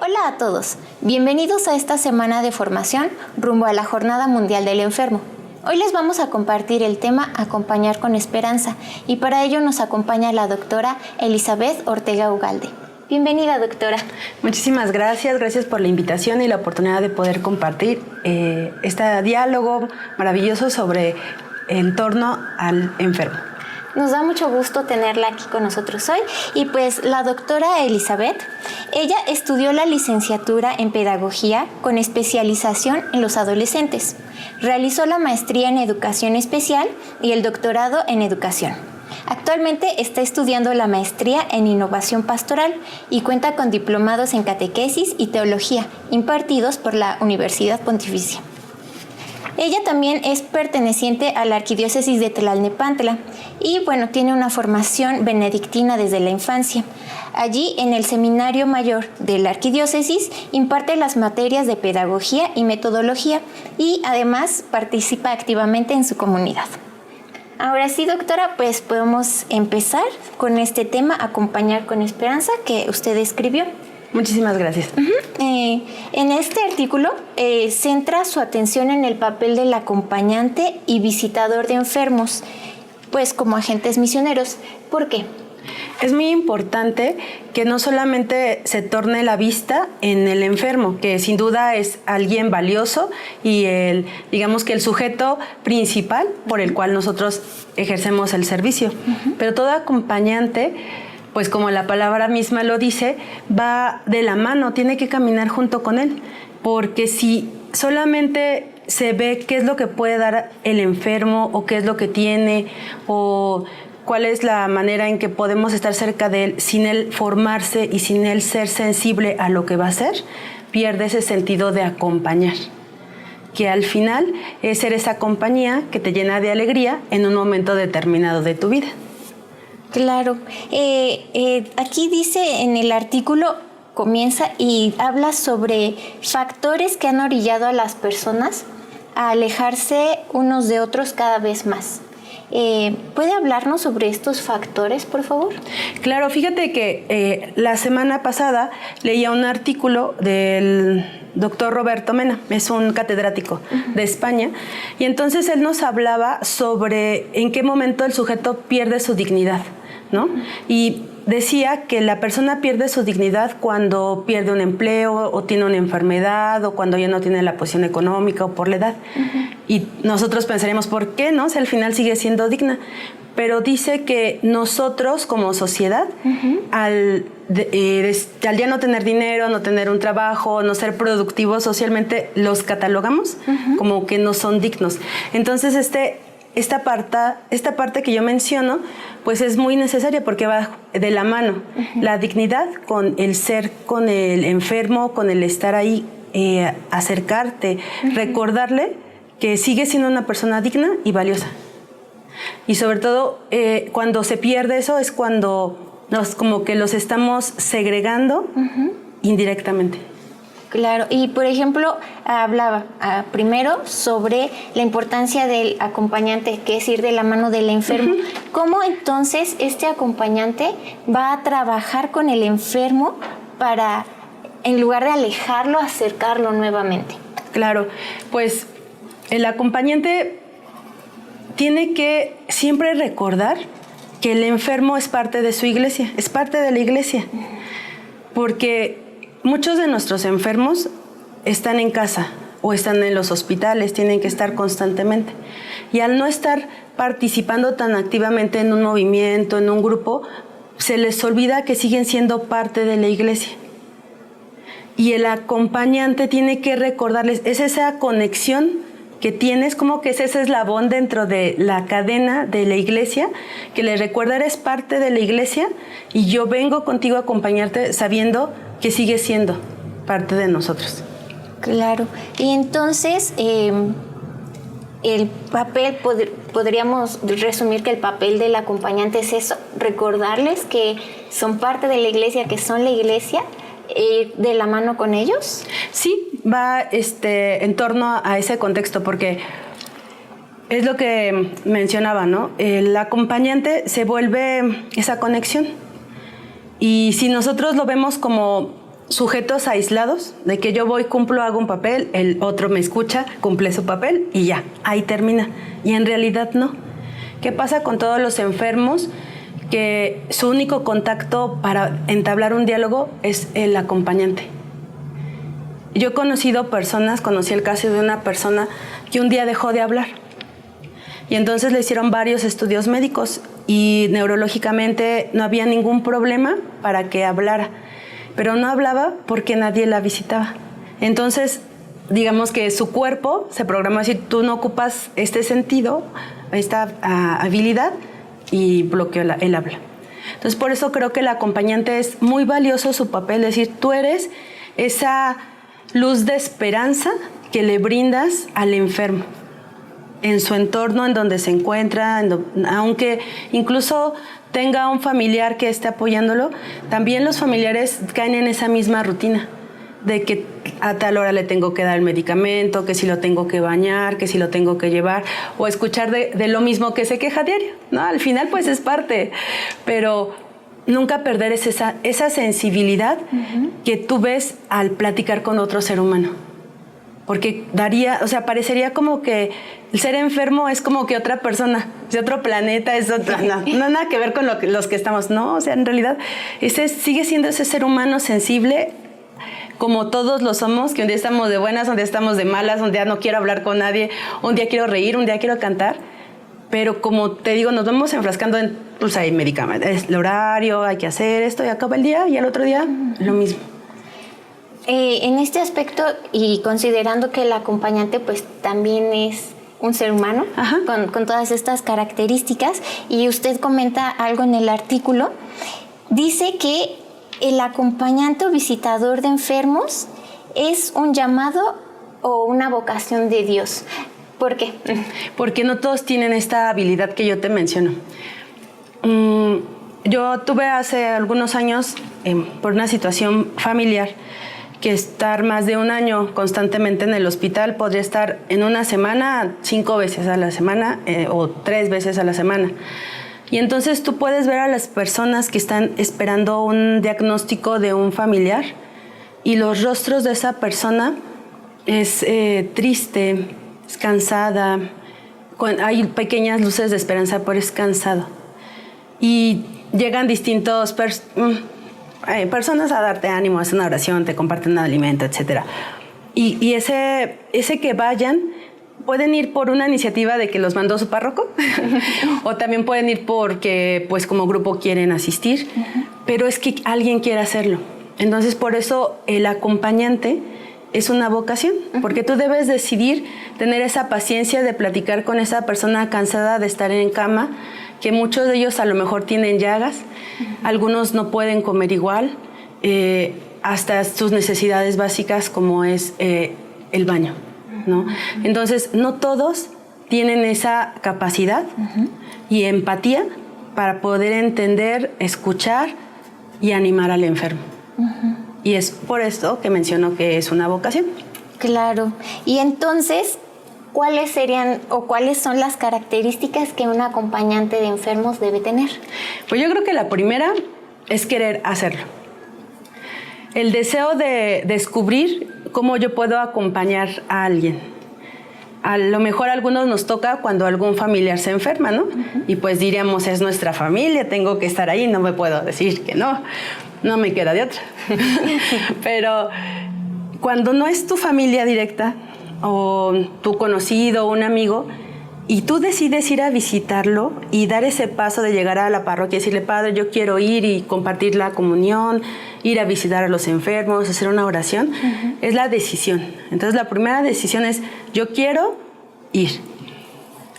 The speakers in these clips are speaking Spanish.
Hola a todos, bienvenidos a esta semana de formación rumbo a la Jornada Mundial del Enfermo. Hoy les vamos a compartir el tema Acompañar con Esperanza y para ello nos acompaña la doctora Elizabeth Ortega Ugalde. Bienvenida, doctora. Muchísimas gracias, gracias por la invitación y la oportunidad de poder compartir este diálogo maravilloso sobre en torno al enfermo. Nos da mucho gusto tenerla aquí con nosotros hoy y pues la doctora Elizabeth, ella estudió la licenciatura en Pedagogía con especialización en los adolescentes. Realizó la maestría en Educación Especial y el doctorado en Educación. Actualmente está estudiando la maestría en Innovación Pastoral y cuenta con diplomados en Catequesis y Teología impartidos por la Universidad Pontificia. Ella también es perteneciente a la Arquidiócesis de Tlalnepantla y tiene una formación benedictina desde la infancia. Allí, en el Seminario Mayor de la Arquidiócesis, imparte las materias de Pedagogía y Metodología y además participa activamente en su comunidad. Ahora sí, doctora, pues podemos empezar con este tema, Acompañar con Esperanza, que usted escribió. Muchísimas gracias. En este artículo centra su atención en el papel del acompañante y visitador de enfermos, pues como agentes misioneros. ¿Por qué? Es muy importante que no solamente se torne la vista en el enfermo, que sin duda es alguien valioso y digamos que el sujeto principal por el cual nosotros ejercemos el servicio. Pero todo acompañante, pues como la palabra misma lo dice, va de la mano, tiene que caminar junto con él, porque si solamente se ve qué es lo que puede dar el enfermo o qué es lo que tiene o cuál es la manera en que podemos estar cerca de él sin él formarse y sin él ser sensible a lo que va a hacer, pierde ese sentido de acompañar, que al final es ser esa compañía que te llena de alegría en un momento determinado de tu vida. Claro. Aquí dice en el artículo, comienza y habla sobre factores que han orillado a las personas a alejarse unos de otros cada vez más. ¿Puede hablarnos sobre estos factores, por favor? Claro, fíjate que la semana pasada leía un artículo del doctor Roberto Mena, es un catedrático de España, y entonces él nos hablaba sobre en qué momento el sujeto pierde su dignidad, ¿no? Y decía que la persona pierde su dignidad cuando pierde un empleo o tiene una enfermedad o cuando ya no tiene la posición económica o por la edad. Y nosotros pensaríamos, ¿por qué no? Si al final sigue siendo digna. Pero dice que nosotros como sociedad, al ya no tener dinero, no tener un trabajo, no ser productivos socialmente, los catalogamos como que no son dignos. Entonces esta parte que yo menciono, pues es muy necesaria porque va de la mano. La dignidad con el ser con el enfermo, con el estar ahí, acercarte, recordarle que sigue siendo una persona digna y valiosa. Y sobre todo, cuando se pierde eso es cuando como que los estamos segregando indirectamente. Claro, y por ejemplo, hablaba primero sobre la importancia del acompañante, que es ir de la mano del enfermo. ¿Cómo entonces este acompañante va a trabajar con el enfermo para, en lugar de alejarlo, acercarlo nuevamente? Claro, pues el acompañante tiene que siempre recordar que el enfermo es parte de su iglesia, es parte de la iglesia, porque muchos de nuestros enfermos están en casa o están en los hospitales, tienen que estar constantemente. Y al no estar participando tan activamente en un movimiento, en un grupo, se les olvida que siguen siendo parte de la iglesia. Y el acompañante tiene que recordarles, es esa conexión que tienes, como que es ese eslabón dentro de la cadena de la iglesia, que les recuerda, eres parte de la iglesia y yo vengo contigo a acompañarte sabiendo que sigue siendo parte de nosotros. Claro. Y entonces, el papel, podríamos resumir que el papel del acompañante es eso, recordarles que son parte de la iglesia, que son la iglesia, de la mano con ellos. Sí, va en torno a ese contexto, porque es lo que mencionaba, ¿no? El acompañante se vuelve esa conexión. Y si nosotros lo vemos como sujetos aislados, de que yo voy, cumplo, hago un papel, el otro me escucha, cumple su papel y ya, ahí termina. Y en realidad no. ¿Qué pasa con todos los enfermos? Que su único contacto para entablar un diálogo es el acompañante. Yo he conocido personas, conocí el caso de una persona que un día dejó de hablar. Y entonces le hicieron varios estudios médicos y neurológicamente no había ningún problema para que hablara. Pero no hablaba porque nadie la visitaba. Entonces, digamos que su cuerpo se programó a decir, tú no ocupas este sentido, esta habilidad, y bloqueó el habla. Entonces, por eso creo que el acompañante es muy valioso su papel, es decir, tú eres esa luz de esperanza que le brindas al enfermo en su entorno, en donde se encuentra, aunque incluso tenga un familiar que esté apoyándolo, también los familiares caen en esa misma rutina de que a tal hora le tengo que dar el medicamento, que si lo tengo que bañar, que si lo tengo que llevar, o escuchar de lo mismo que se queja diario, ¿no? Al final pues es parte, pero nunca perder esa sensibilidad que tú ves al platicar con otro ser humano. Porque parecería como que el ser enfermo es como que otra persona, de otro planeta, es otra, no nada que ver con los que estamos, no, o sea, en realidad sigue siendo ese ser humano sensible, como todos lo somos, que un día estamos de buenas, un día estamos de malas, un día no quiero hablar con nadie, un día quiero reír, un día quiero cantar, pero como te digo, nos vamos enfrascando en, pues hay medicamentos, es el horario, hay que hacer esto, y acaba el día, y al otro día lo mismo. En este aspecto, y considerando que el acompañante pues también es un ser humano con todas estas características, y usted comenta algo en el artículo, dice que el acompañante o visitador de enfermos es un llamado o una vocación de Dios. ¿Por qué? Porque no todos tienen esta habilidad que yo te menciono. Yo tuve hace algunos años, por una situación familiar, que estar más de un año constantemente en el hospital. Podría estar en una semana 5 veces a la semana o 3 veces a la semana. Y entonces tú puedes ver a las personas que están esperando un diagnóstico de un familiar y los rostros de esa persona es triste, es cansada, hay pequeñas luces de esperanza, pero es cansado. Y llegan distintos personas a darte ánimo, hacen una oración, te comparten un alimento, etc. Y ese que vayan, pueden ir por una iniciativa de que los mandó su párroco, o también pueden ir porque pues como grupo quieren asistir, pero es que alguien quiere hacerlo. Entonces por eso el acompañante es una vocación, porque tú debes decidir tener esa paciencia de platicar con esa persona cansada de estar en cama, que muchos de ellos a lo mejor tienen llagas, algunos no pueden comer igual, hasta sus necesidades básicas como es el baño, ¿no? Entonces, no todos tienen esa capacidad y empatía para poder entender, escuchar y animar al enfermo. Y es por esto que menciono que es una vocación. Claro. Y entonces, ¿cuáles serían o cuáles son las características que un acompañante de enfermos debe tener? Pues yo creo que la primera es querer hacerlo. El deseo de descubrir cómo yo puedo acompañar a alguien. A lo mejor a algunos nos toca cuando algún familiar se enferma, ¿no? Y pues diríamos, es nuestra familia, tengo que estar ahí, no me puedo decir que no me queda de otra. Pero cuando no es tu familia directa, o tu conocido, un amigo, y tú decides ir a visitarlo y dar ese paso de llegar a la parroquia y decirle, Padre, yo quiero ir y compartir la comunión, ir a visitar a los enfermos, hacer una oración, es la decisión. Entonces la primera decisión es, yo quiero ir.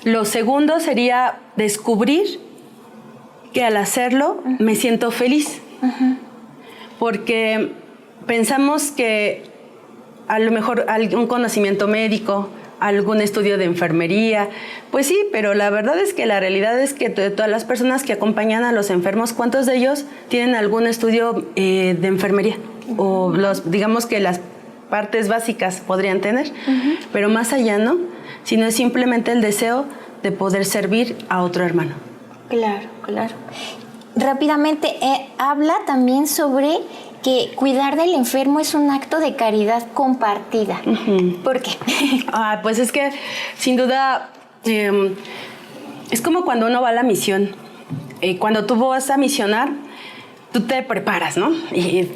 Lo segundo sería descubrir que al hacerlo me siento feliz. Porque pensamos que a lo mejor algún conocimiento médico, algún estudio de enfermería, pues sí, pero la verdad es que la realidad es que de todas las personas que acompañan a los enfermos, ¿cuántos de ellos tienen algún estudio de enfermería? O digamos que las partes básicas podrían tener, pero más allá, ¿no? Sino es simplemente el deseo de poder servir a otro hermano. Claro, claro. Rápidamente, habla también sobre que cuidar del enfermo es un acto de caridad compartida. ¿Por qué? Pues es que, sin duda, es como cuando uno va a la misión. Cuando tú vas a misionar, tú te preparas, ¿no? Y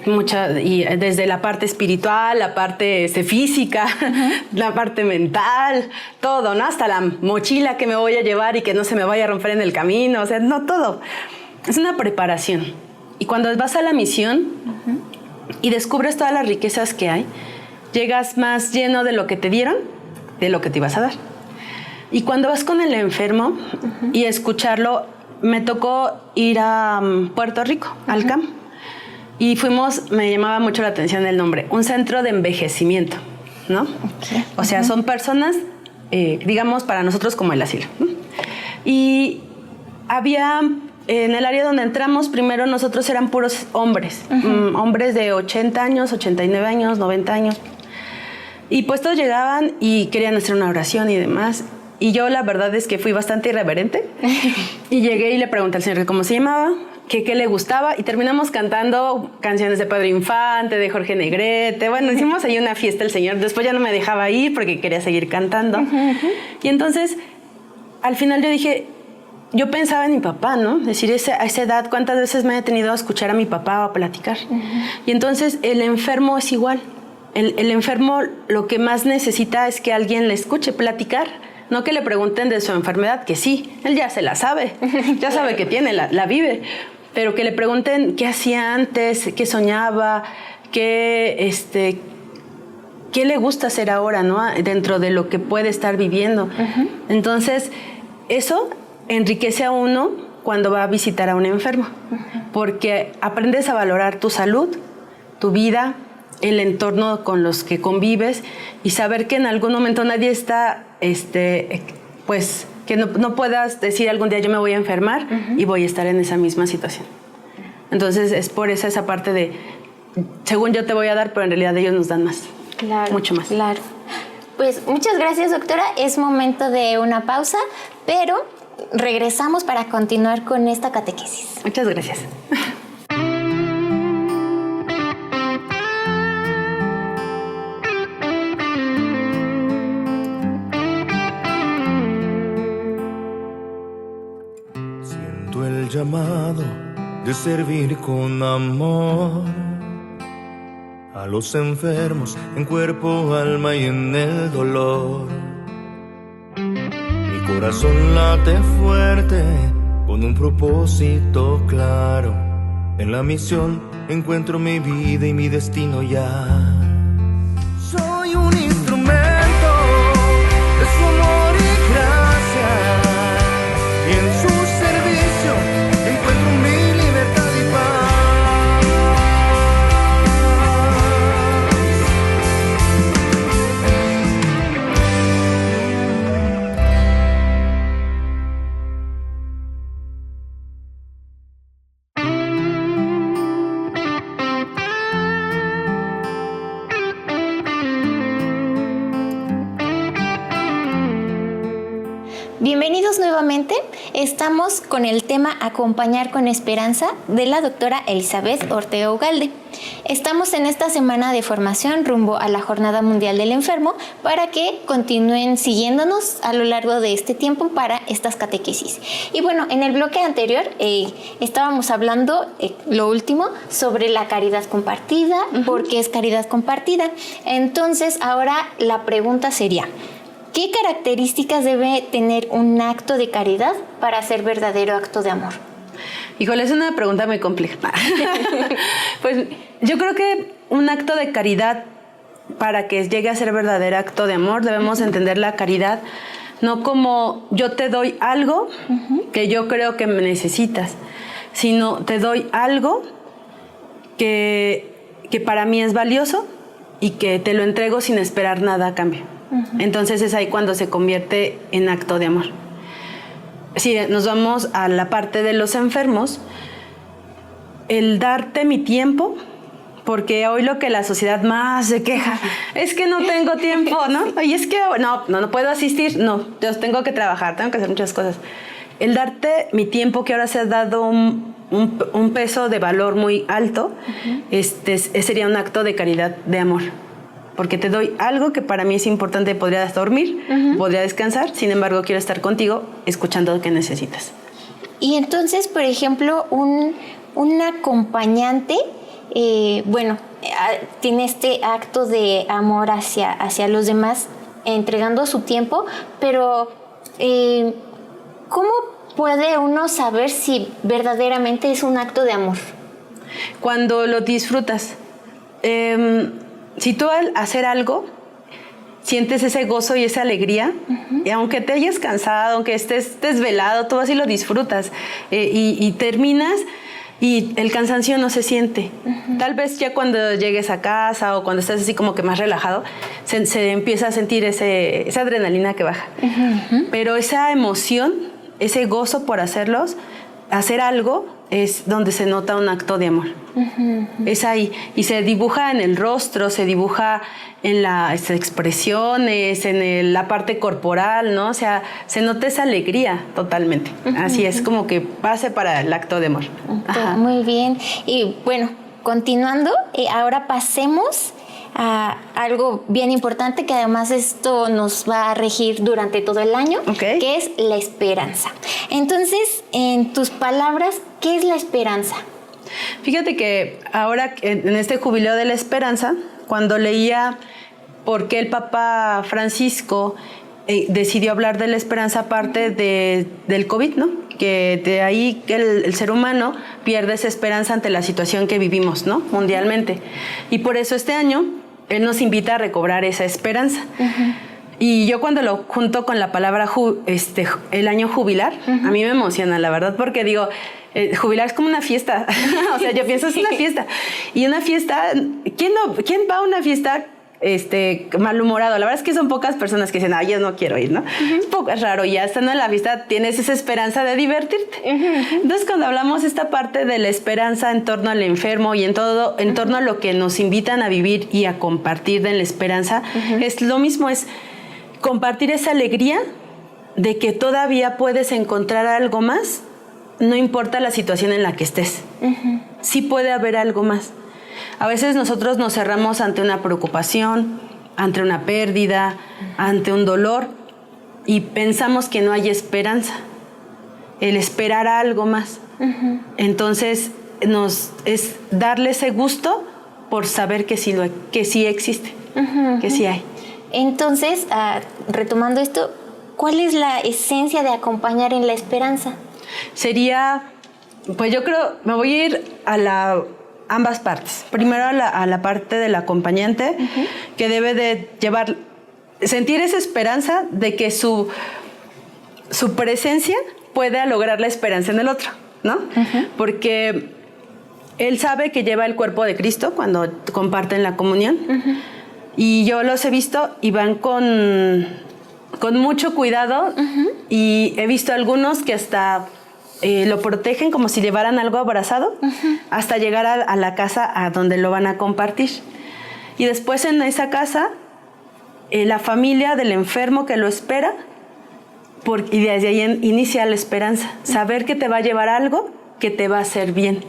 desde la parte espiritual, la parte física, la parte mental, todo, ¿no? Hasta la mochila que me voy a llevar y que no se me vaya a romper en el camino, o sea, no todo. Es una preparación. Y cuando vas a la misión y descubres todas las riquezas que hay, llegas más lleno de lo que te dieron, de lo que te ibas a dar. Y cuando vas con el enfermo y escucharlo, me tocó ir a Puerto Rico, al CAM, y me llamaba mucho la atención el nombre, un centro de envejecimiento, ¿no? Okay. O sea, son personas, digamos, para nosotros como el asilo, ¿no? Y había, en el área donde entramos, primero nosotros eran puros hombres, hombres de 80 años, 89 años, 90 años, y pues todos llegaban y querían hacer una oración y demás. Y yo la verdad es que fui bastante irreverente y llegué y le pregunté al señor cómo se llamaba, qué le gustaba, y terminamos cantando canciones de Pedro Infante, de Jorge Negrete. Bueno, hicimos ahí una fiesta el señor. Después ya no me dejaba ir porque quería seguir cantando. Y entonces, al final yo dije, yo pensaba en mi papá, ¿no? Es decir, a esa edad, ¿cuántas veces me he detenido a escuchar a mi papá o a platicar? Y entonces el enfermo es igual. El enfermo lo que más necesita es que alguien le escuche platicar. No que le pregunten de su enfermedad, que sí, él ya se la sabe, ya sabe que tiene, la vive, pero que le pregunten qué hacía antes, qué soñaba, qué le gusta hacer ahora, ¿no? Dentro de lo que puede estar viviendo. Entonces, eso enriquece a uno cuando va a visitar a un enfermo, porque aprendes a valorar tu salud, tu vida, el entorno con los que convives, y saber que en algún momento nadie está, pues, que no puedas decir algún día yo me voy a enfermar y voy a estar en esa misma situación. Entonces es por eso esa parte de, según yo te voy a dar, pero en realidad ellos nos dan más. Claro. Mucho más. Claro. Pues muchas gracias, doctora. Es momento de una pausa, pero regresamos para continuar con esta catequesis. Muchas gracias. El llamado de servir con amor a los enfermos en cuerpo, alma y en el dolor. Mi corazón late fuerte con un propósito claro. En la misión encuentro mi vida y mi destino ya. Soy un instrumento de su amor y gracia, y en su encuentro mi libertad y Bienvenidos nuevamente. Estamos con el tema Acompañar con Esperanza de la doctora Elizabeth Ortega Ugalde. Estamos en esta semana de formación rumbo a la Jornada Mundial del Enfermo para que continúen siguiéndonos a lo largo de este tiempo para estas catequesis. Y bueno, en el bloque anterior estábamos hablando, lo último, sobre la caridad compartida, por qué es caridad compartida. Entonces, ahora la pregunta sería, ¿qué características debe tener un acto de caridad para ser verdadero acto de amor? Híjole, es una pregunta muy compleja. Pues yo creo que un acto de caridad, para que llegue a ser verdadero acto de amor, debemos entender la caridad no como yo te doy algo que yo creo que me necesitas, sino te doy algo que para mí es valioso y que te lo entrego sin esperar nada a cambio. Entonces es ahí cuando se convierte en acto de amor. Si nos vamos a la parte de los enfermos, el darte mi tiempo, porque hoy lo que la sociedad más se queja es que no tengo tiempo, ¿no? Y es que no puedo asistir, no, yo tengo que trabajar, tengo que hacer muchas cosas. el darte mi tiempo, que ahora se ha dado un peso de valor muy alto, sería un acto de caridad, de amor. Porque te doy algo que para mí es importante. Podrías dormir, podría descansar, sin embargo quiero estar contigo escuchando lo que necesitas. Y entonces, por ejemplo, un acompañante, tiene este acto de amor hacia los demás, entregando su tiempo, pero ¿cómo puede uno saber si verdaderamente es un acto de amor? Cuando lo disfrutas. Si tú al hacer algo sientes ese gozo y esa alegría, y aunque te hayas cansado, aunque estés desvelado, tú así lo disfrutas, y terminas y el cansancio no se siente. Tal vez ya cuando llegues a casa o cuando estás así como que más relajado, se empieza a sentir esa adrenalina que baja. Pero esa emoción, ese gozo por hacer algo, es donde se nota un acto de amor. Es ahí. Y se dibuja en el rostro, se dibuja en las expresiones, en la parte corporal, ¿no? O sea, se nota esa alegría totalmente. Así es como que base para el acto de amor. Muy bien. Y bueno, continuando, ahora pasemos a algo bien importante, que además esto nos va a regir durante todo el año, que es la esperanza. Entonces, en tus palabras, ¿qué es la esperanza? Fíjate que ahora en este jubileo de la esperanza, cuando leía por qué el Papa Francisco decidió hablar de la esperanza aparte del COVID, ¿no? Que de ahí que el ser humano pierde esa esperanza ante la situación que vivimos, ¿no? Mundialmente. Y por eso este año él nos invita a recobrar esa esperanza. Y yo cuando lo junto con la palabra el año jubilar, a mí me emociona, la verdad, porque digo, jubilar es como una fiesta. O sea, yo pienso, es una fiesta. Y una fiesta, ¿quién va a una fiesta malhumorado? La verdad es que son pocas personas que dicen, yo no quiero ir, ¿no? Es poco raro, y ya estando en la fiesta tienes esa esperanza de divertirte. Entonces, cuando hablamos esta parte de la esperanza en torno al enfermo y en torno a lo que nos invitan a vivir y a compartir de la esperanza, es lo mismo, es compartir esa alegría de que todavía puedes encontrar algo más, no importa la situación en la que estés. Sí puede haber algo más. A veces nosotros nos cerramos ante una preocupación, ante una pérdida, ante un dolor, y pensamos que no hay esperanza, el esperar a algo más. Entonces es darle ese gusto por saber que sí existe, que sí hay. Entonces, retomando esto, ¿cuál es la esencia de acompañar en la esperanza? Sería, pues yo creo, me voy a ir a ambas partes. Primero a la parte del acompañante, que debe de sentir esa esperanza de que su presencia pueda lograr la esperanza en el otro, ¿no? Porque él sabe que lleva el cuerpo de Cristo cuando comparten la comunión. Y yo los he visto y van con mucho cuidado, y he visto algunos que hasta lo protegen como si llevaran algo abrazado, hasta llegar a la casa a donde lo van a compartir. Y después en esa casa, la familia del enfermo que lo espera, y desde ahí inicia la esperanza, saber que te va a llevar algo que te va a hacer bien.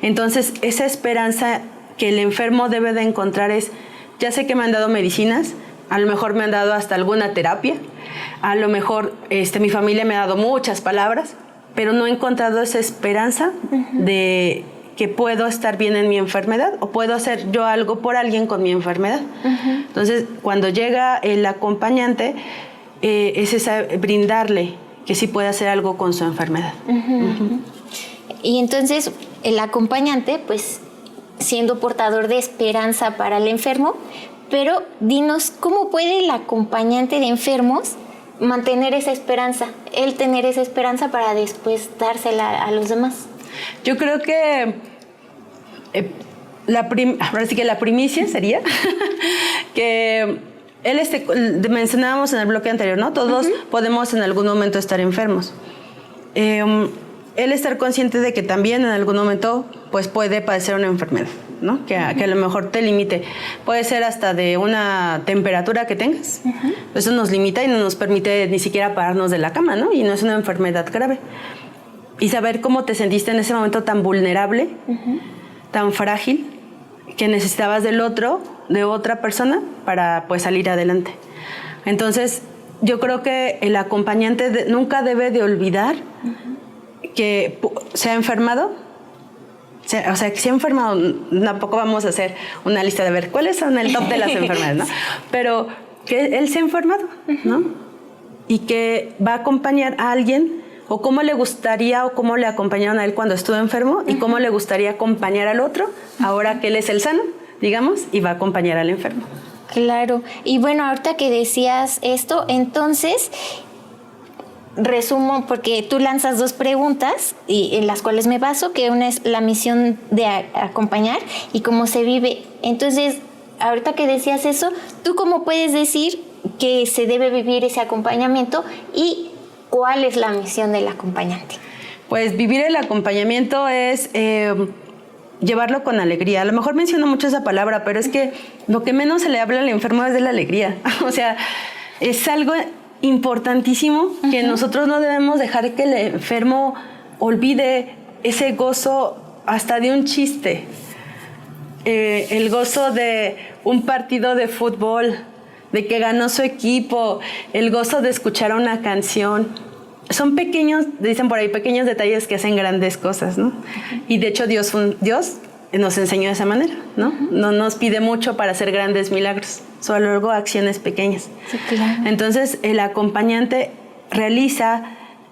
Entonces, esa esperanza que el enfermo debe de encontrar es, ya sé que me han dado medicinas, a lo mejor me han dado hasta alguna terapia, a lo mejor mi familia me ha dado muchas palabras, pero no he encontrado esa esperanza de que puedo estar bien en mi enfermedad, o puedo hacer yo algo por alguien con mi enfermedad. Entonces, cuando llega el acompañante, es brindarle que sí puede hacer algo con su enfermedad. Y entonces, el acompañante, pues, siendo portador de esperanza para el enfermo, pero dinos, ¿cómo puede el acompañante de enfermos mantener esa esperanza, él tener esa esperanza para después dársela a los demás? Yo creo que ahora sí que la primicia sería que mencionábamos en el bloque anterior, ¿no? Todos podemos en algún momento estar enfermos. él estar consciente de que también en algún momento pues puede padecer una enfermedad, ¿no? Que a lo mejor te limite. Puede ser hasta de una temperatura que tengas. Eso nos limita y no nos permite ni siquiera pararnos de la cama, ¿no? Y no es una enfermedad grave. Y saber cómo te sentiste en ese momento tan vulnerable, tan frágil, que necesitabas del otro, de otra persona, para pues salir adelante. Entonces, yo creo que el acompañante nunca debe de olvidar que se ha enfermado. O sea, que se ha enfermado, tampoco vamos a hacer una lista de ver cuáles son el top de las enfermedades, ¿no? Pero que él se ha enfermado, ¿no? Y que va a acompañar a alguien, o cómo le gustaría, o cómo le acompañaron a él cuando estuvo enfermo, y cómo le gustaría acompañar al otro, ahora que él es el sano, digamos, y va a acompañar al enfermo. Claro. Y bueno, ahorita que decías esto, entonces resumo, porque tú lanzas 2 preguntas y en las cuales me baso, que una es la misión de acompañar y cómo se vive. Entonces, ahorita que decías eso, ¿tú cómo puedes decir que se debe vivir ese acompañamiento y cuál es la misión del acompañante? Pues vivir el acompañamiento es llevarlo con alegría. A lo mejor menciono mucho esa palabra, pero es que lo que menos se le habla al enfermo es de la alegría. O sea, es algo importantísimo que nosotros no debemos dejar que el enfermo olvide ese gozo hasta de un chiste. El gozo de un partido de fútbol, de que ganó su equipo, el gozo de escuchar una canción. Son pequeños, dicen por ahí, pequeños detalles que hacen grandes cosas, ¿no? Y de hecho Dios nos enseñó de esa manera, ¿no? No nos pide mucho para hacer grandes milagros, solo luego acciones pequeñas. Sí, claro. Entonces el acompañante realiza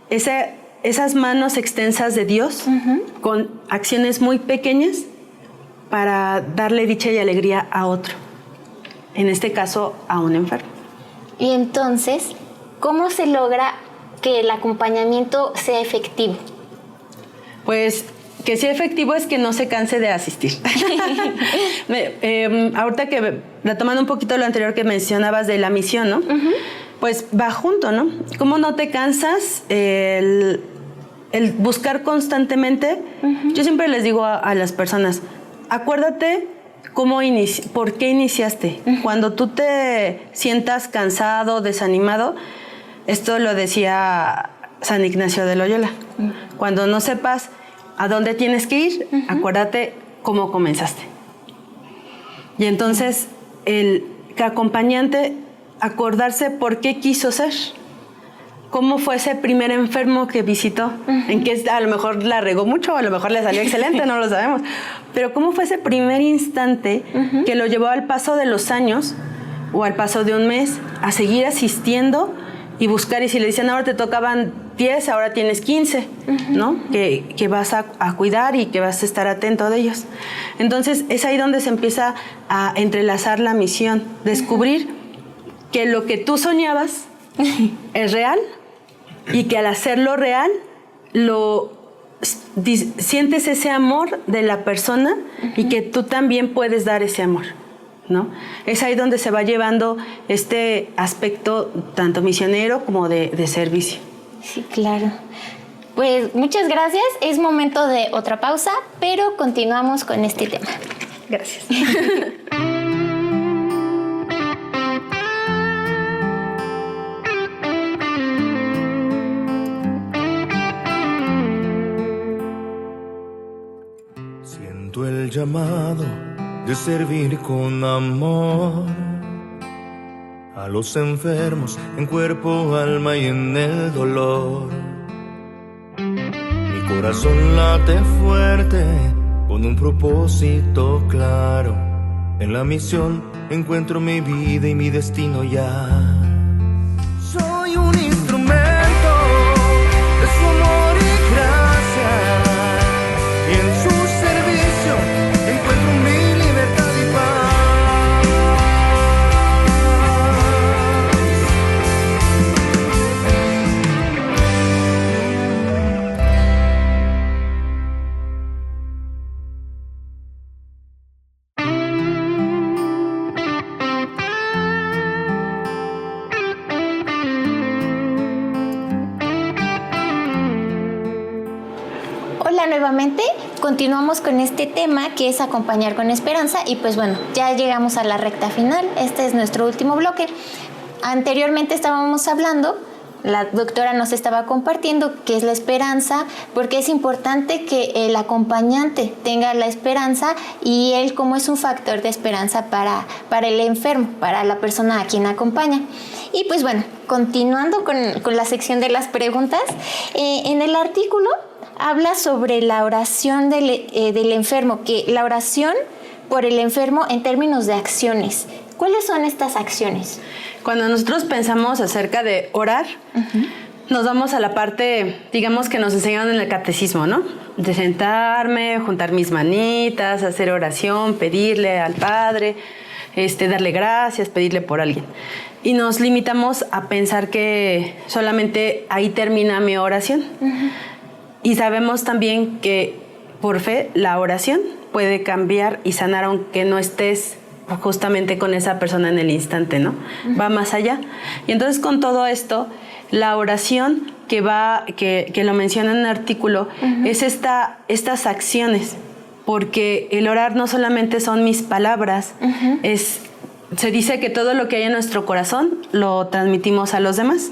esas manos extensas de Dios con acciones muy pequeñas para darle dicha y alegría a otro. En este caso, a un enfermo. Y entonces, ¿cómo se logra que el acompañamiento sea efectivo? Pues que sea efectivo es que no se canse de asistir. Ahorita que retomando un poquito lo anterior que mencionabas de la misión, ¿no? Pues va junto, ¿no? ¿Cómo no te cansas el buscar constantemente? Yo siempre les digo a las personas, acuérdate ¿por qué iniciaste? Cuando tú te sientas cansado, desanimado, esto lo decía San Ignacio de Loyola. Cuando no sepas a dónde tienes que ir, acuérdate cómo comenzaste. Y entonces el acompañante, acordarse por qué quiso ser. ¿Cómo fue ese primer enfermo que visitó? En que a lo mejor la regó mucho, o a lo mejor le salió excelente, no lo sabemos. Pero ¿cómo fue ese primer instante que lo llevó al paso de los años o al paso de un mes a seguir asistiendo y buscar? Y si le dicen ahora te tocaban 10, ahora tienes 15, ¿no? Que vas a cuidar y que vas a estar atento de ellos. Entonces es ahí donde se empieza a entrelazar la misión, descubrir que lo que tú soñabas es real y que al hacerlo real sientes ese amor de la persona y que tú también puedes dar ese amor, ¿no? Es ahí donde se va llevando este aspecto tanto misionero como de servicio. Sí, claro. Pues muchas gracias. Es momento de otra pausa, pero continuamos con este tema. Gracias. Siento el llamado de servir con amor a los enfermos en cuerpo, alma y en el dolor. Mi corazón late fuerte con un propósito claro. En la misión encuentro mi vida y mi destino ya. Soy un instrumento de su amor y gracia, y en su servicio encuentro mi libertad y paz. rápidamente continuamos con este tema que es acompañar con esperanza y pues bueno, ya llegamos a la recta final. Este es nuestro último bloque. Anteriormente estábamos hablando, la doctora nos estaba compartiendo qué es la esperanza, porque es importante que el acompañante tenga la esperanza y él como es un factor de esperanza para el enfermo, para la persona a quien acompaña. Y pues bueno, continuando con la sección de las preguntas, en el artículo habla sobre la oración del enfermo, que la oración por el enfermo en términos de acciones. ¿Cuáles son estas acciones? Cuando nosotros pensamos acerca de orar, nos vamos a la parte, digamos, que nos enseñaron en el catecismo, ¿no? De sentarme, juntar mis manitas, hacer oración, pedirle al Padre, darle gracias, pedirle por alguien. Y nos limitamos a pensar que solamente ahí termina mi oración. Y sabemos también que por fe la oración puede cambiar y sanar aunque no estés justamente con esa persona en el instante, ¿no? Va más allá. Y entonces con todo esto, la oración que lo menciona en el artículo es estas acciones, porque el orar no solamente son mis palabras, se dice que todo lo que hay en nuestro corazón lo transmitimos a los demás.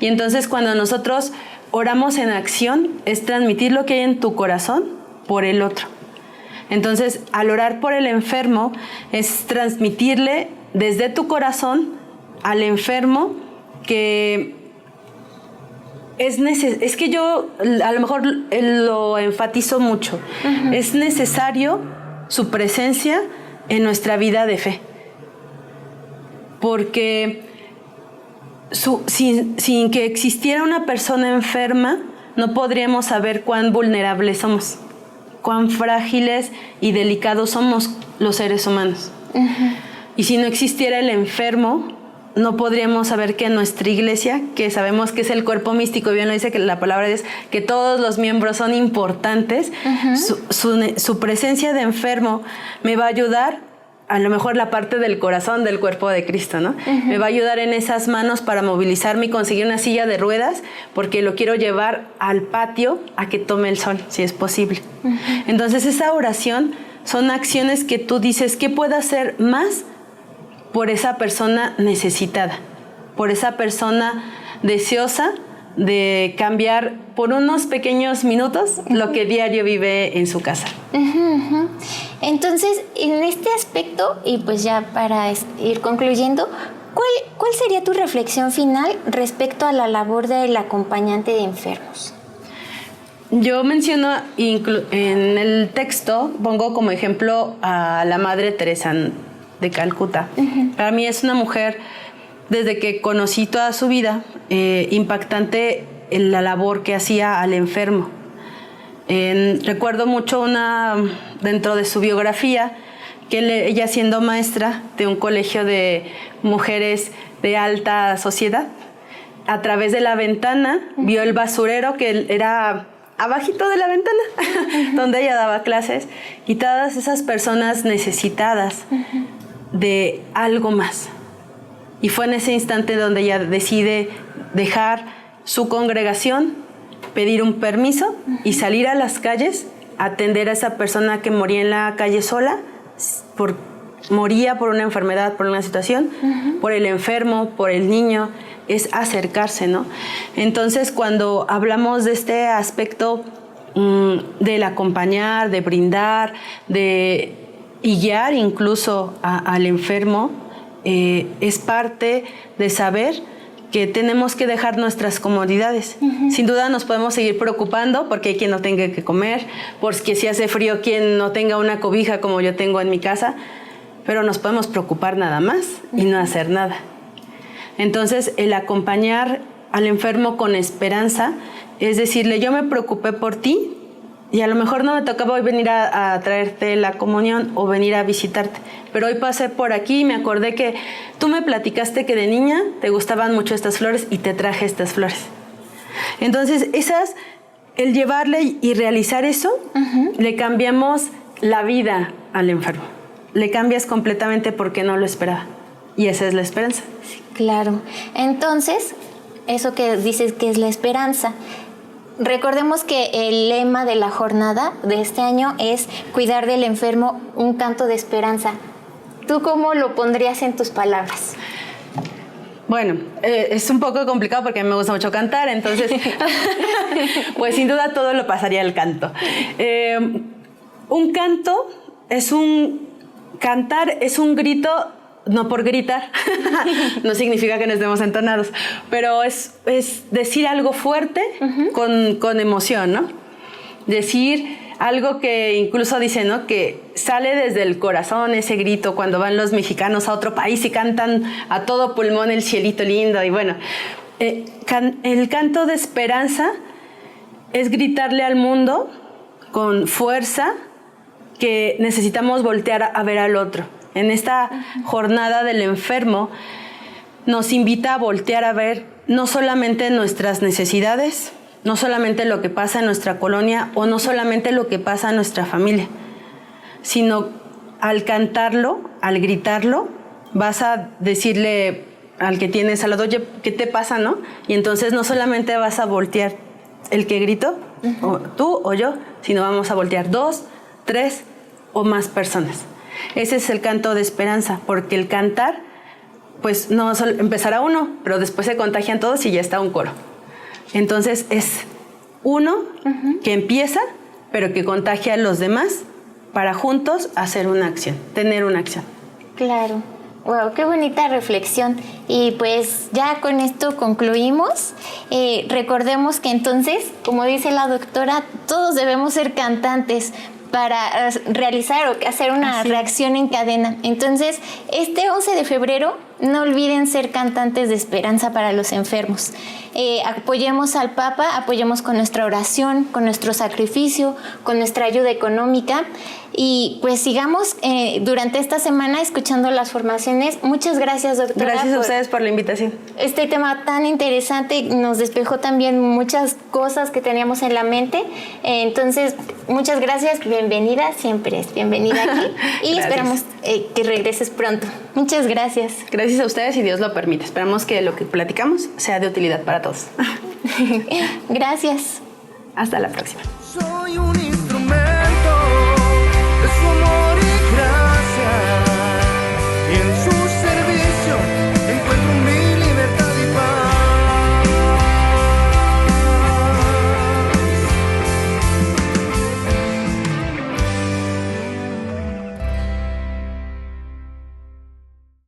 Y entonces cuando nosotros oramos en acción, es transmitir lo que hay en tu corazón por el otro. Entonces, al orar por el enfermo, es transmitirle desde tu corazón al enfermo que es que yo a lo mejor lo enfatizo mucho. Es necesario su presencia en nuestra vida de fe. Porque sin que existiera una persona enferma, no podríamos saber cuán vulnerables somos, cuán frágiles y delicados somos los seres humanos. Y si no existiera el enfermo, no podríamos saber que en nuestra iglesia, que sabemos que es el cuerpo místico, bien lo dice que la palabra es que todos los miembros son importantes, su presencia de enfermo me va a ayudar, a lo mejor la parte del corazón del cuerpo de Cristo, ¿no? Me va a ayudar en esas manos para movilizarme y conseguir una silla de ruedas, porque lo quiero llevar al patio a que tome el sol, si es posible. Entonces esa oración son acciones que tú dices, ¿qué puedo hacer más por esa persona necesitada? Por esa persona deseosa de cambiar por unos pequeños minutos lo que diario vive en su casa. Entonces, en este aspecto, y pues ya para ir concluyendo, ¿cuál sería tu reflexión final respecto a la labor del acompañante de enfermos? Yo menciono, en el texto, pongo como ejemplo a la Madre Teresa de Calcuta. Para mí es una mujer, desde que conocí toda su vida, impactante en la labor que hacía al enfermo. Recuerdo mucho dentro de su biografía, que ella siendo maestra de un colegio de mujeres de alta sociedad, a través de la ventana vio el basurero que era abajito de la ventana, donde ella daba clases, y todas esas personas necesitadas de algo más. Y fue en ese instante donde ella decide dejar su congregación, pedir un permiso y salir a las calles a atender a esa persona que moría en la calle sola, moría por una enfermedad, por una situación, por el enfermo, por el niño, es acercarse, ¿no? Entonces, cuando hablamos de este aspecto del acompañar, de brindar, y guiar incluso al enfermo, es parte de saber que tenemos que dejar nuestras comodidades. Sin duda nos podemos seguir preocupando porque hay quien no tenga que comer, porque si hace frío quien no tenga una cobija como yo tengo en mi casa, pero nos podemos preocupar nada más y no hacer nada. Entonces, el acompañar al enfermo con esperanza es decirle, yo me preocupé por ti y a lo mejor no me tocaba hoy venir a traerte la comunión o venir a visitarte, pero hoy pasé por aquí y me acordé que tú me platicaste que de niña te gustaban mucho estas flores y te traje estas flores. Entonces, el llevarle y realizar eso, le cambiamos la vida al enfermo. Le cambias completamente porque no lo esperaba. Y esa es la esperanza. Sí, claro. Entonces, eso que dices que es la esperanza, recordemos que el lema de la jornada de este año es cuidar del enfermo, un canto de esperanza. ¿Tú cómo lo pondrías en tus palabras? Bueno, es un poco complicado porque a mí me gusta mucho cantar, entonces, pues sin duda todo lo pasaría al canto. Un canto cantar es un grito, no por gritar, no significa que no estemos entonados, pero es decir algo fuerte con emoción, ¿no? Decir algo que incluso dicen, ¿no? Que sale desde el corazón ese grito cuando van los mexicanos a otro país y cantan a todo pulmón el cielito lindo. Y bueno, el canto de esperanza es gritarle al mundo con fuerza que necesitamos voltear a ver al otro. En esta jornada del enfermo nos invita a voltear a ver no solamente nuestras necesidades, no solamente lo que pasa en nuestra colonia o no solamente lo que pasa en nuestra familia, sino al cantarlo, al gritarlo, vas a decirle al que tienes al lado, oye, ¿qué te pasa, no? Y entonces no solamente vas a voltear el que gritó, o tú o yo, sino vamos a voltear 2, 3 o más personas. Ese es el canto de esperanza, porque el cantar, pues no empezará uno, pero después se contagian todos y ya está un coro. Entonces es uno que empieza, pero que contagia a los demás para juntos hacer una acción, tener una acción. Claro. Wow, qué bonita reflexión. Y pues ya con esto concluimos. Recordemos que entonces, como dice la doctora, todos debemos ser cantantes para realizar o hacer una reacción en cadena. Entonces, este 11 de febrero, no olviden ser cantantes de esperanza para los enfermos. Apoyemos al Papa, apoyemos con nuestra oración, con nuestro sacrificio, con nuestra ayuda económica y pues sigamos durante esta semana escuchando las formaciones. Muchas gracias, doctora. Gracias a ustedes por la invitación. Este tema tan interesante nos despejó también muchas cosas que teníamos en la mente. Entonces, muchas gracias. Bienvenida, siempre es bienvenida aquí. Y esperamos que regreses pronto. Muchas gracias. Gracias a ustedes y Dios lo permite. Esperamos que lo que platicamos sea de utilidad para todos. Gracias. Hasta la próxima. Soy un